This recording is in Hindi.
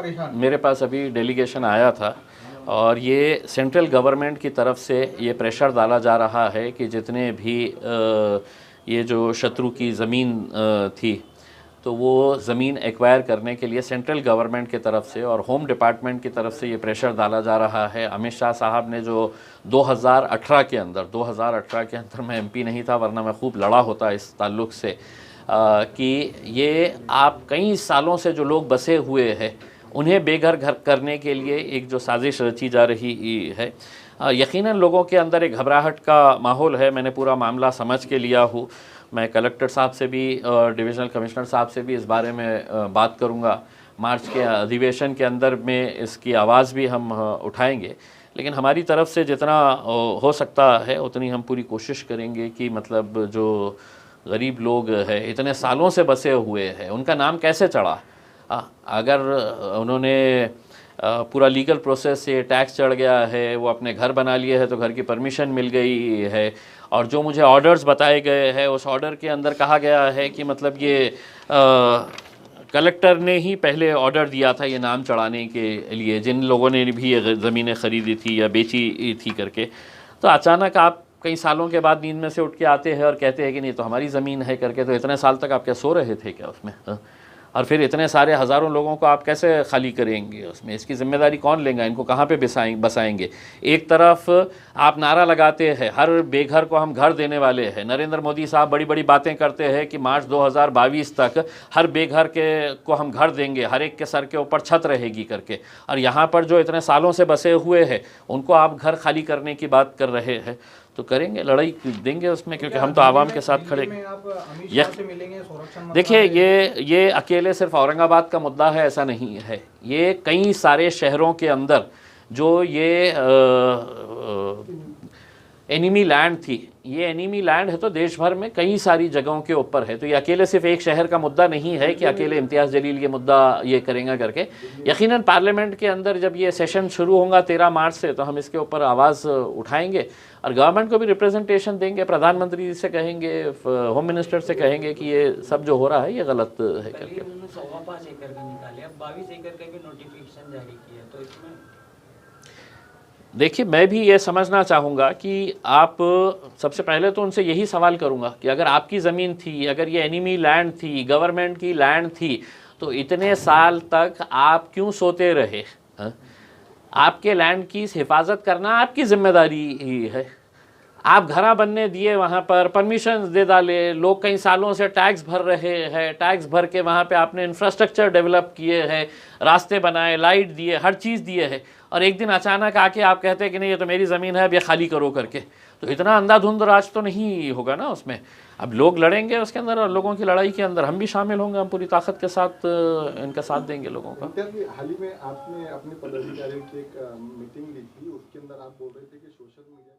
परेशान। मेरे पास अभी डेलीगेशन आया था और ये सेंट्रल गवर्नमेंट की तरफ से ये प्रेशर डाला जा रहा है कि जितने भी ये जो शत्रु की ज़मीन थी तो वो ज़मीन एक्वायर करने के लिए सेंट्रल गवर्नमेंट की तरफ से और होम डिपार्टमेंट की तरफ से ये प्रेशर डाला जा रहा है। अमित शाह साहब ने जो 2018 के अंदर मैं एमपी नहीं था वरना मैं खूब लड़ा होता इस ताल्लुक़ से कि ये आप कई सालों से जो लोग बसे हुए हैं उन्हें बेघर घर करने के लिए एक जो साजिश रची जा रही है। यकीनन लोगों के अंदर एक घबराहट का माहौल है। मैंने पूरा मामला समझ के लिया हूँ। मैं कलेक्टर साहब से भी डिविजनल कमिश्नर साहब से भी इस बारे में बात करूँगा। मार्च के अधिवेशन के अंदर में इसकी आवाज़ भी हम उठाएंगे, लेकिन हमारी तरफ से जितना हो सकता है उतनी हम पूरी कोशिश करेंगे कि मतलब जो गरीब लोग हैं इतने सालों से बसे हुए हैं उनका नाम कैसे चढ़ा। अगर उन्होंने पूरा लीगल प्रोसेस से टैक्स चढ़ गया है, वो अपने घर बना लिए है तो घर की परमिशन मिल गई है, और जो मुझे ऑर्डर्स बताए गए हैं उस ऑर्डर के अंदर कहा गया है कि मतलब ये कलेक्टर ने ही पहले ऑर्डर दिया था ये नाम चढ़ाने के लिए जिन लोगों ने भी ये ज़मीनें ख़रीदी थी या बेची थी करके। तो अचानक आप कई सालों के बाद नींद में से उठ के आते हैं और कहते हैं कि नहीं तो हमारी ज़मीन है करके। तो इतने साल तक आप क्या सो रहे थे क्या उसमें? और फिर इतने सारे हज़ारों लोगों को आप कैसे खाली करेंगे उसमें? इसकी ज़िम्मेदारी कौन लेगा? इनको कहाँ पे बसाएंगे? एक तरफ आप नारा लगाते हैं हर बेघर को हम घर देने वाले हैं। नरेंद्र मोदी साहब बड़ी बड़ी बातें करते हैं कि मार्च 2022 तक हर बेघर को हम घर देंगे, हर एक के सर के ऊपर छत रहेगी करके। और यहाँ पर जो इतने सालों से बसे हुए हैं उनको आप घर खाली करने की बात कर रहे हैं। तो करेंगे, लड़ाई देंगे उसमें, क्योंकि हम तो आवाम के साथ खड़े। देखिए ये अकेले सिर्फ औरंगाबाद का मुद्दा है ऐसा नहीं है। ये कई सारे शहरों के अंदर जो ये एनिमी लैंड थी, ये एनिमी लैंड है तो देश भर में कई सारी जगहों के ऊपर है। तो ये अकेले सिर्फ एक शहर का मुद्दा नहीं है कि अकेले इम्तियाज़ जलील ये मुद्दा ये करेंगे करके। यकीनन पार्लियामेंट के अंदर जब ये सेशन शुरू होगा 13 मार्च से तो हम इसके ऊपर आवाज़ उठाएंगे और गवर्नमेंट को भी रिप्रेजेंटेशन देंगे। प्रधानमंत्री से कहेंगे, होम मिनिस्टर से कहेंगे कि ये सब जो हो रहा है ये गलत है करके। 5.25 एकड़ का निकाले, अब 22 एकड़ का भी नोटिफिकेशन जारी किया, तो इसमें देखिए मैं भी ये समझना चाहूँगा कि आप सबसे पहले तो उनसे यही सवाल करूँगा कि अगर आपकी ज़मीन थी, अगर ये एनिमी लैंड थी, गवर्नमेंट की लैंड थी, तो इतने साल तक आप क्यों सोते रहे? आपके लैंड की हिफाजत करना आपकी ज़िम्मेदारी ही है। आप घरा बनने दिए, वहाँ पर परमिशन दे डाले, लोग कई सालों से टैक्स भर रहे हैं, टैक्स भर के वहाँ पे आपने इंफ्रास्ट्रक्चर डेवलप किए हैं, रास्ते बनाए, लाइट दिए, हर चीज़ दिए है, और एक दिन अचानक आके आप कहते हैं कि नहीं ये तो मेरी ज़मीन है अब ये खाली करो करके। तो इतना अंधाधुंध राज तो नहीं होगा ना उसमें। अब लोग लड़ेंगे उसके अंदर और लोगों की लड़ाई के अंदर हम भी शामिल होंगे, हम पूरी ताकत के साथ इनका साथ देंगे लोगों का। हाल ही में आपने अपने पदाधिकारियों की एक मीटिंग ली थी, उसके अंदर आप बोल रहे थे कि सोशल मीडिया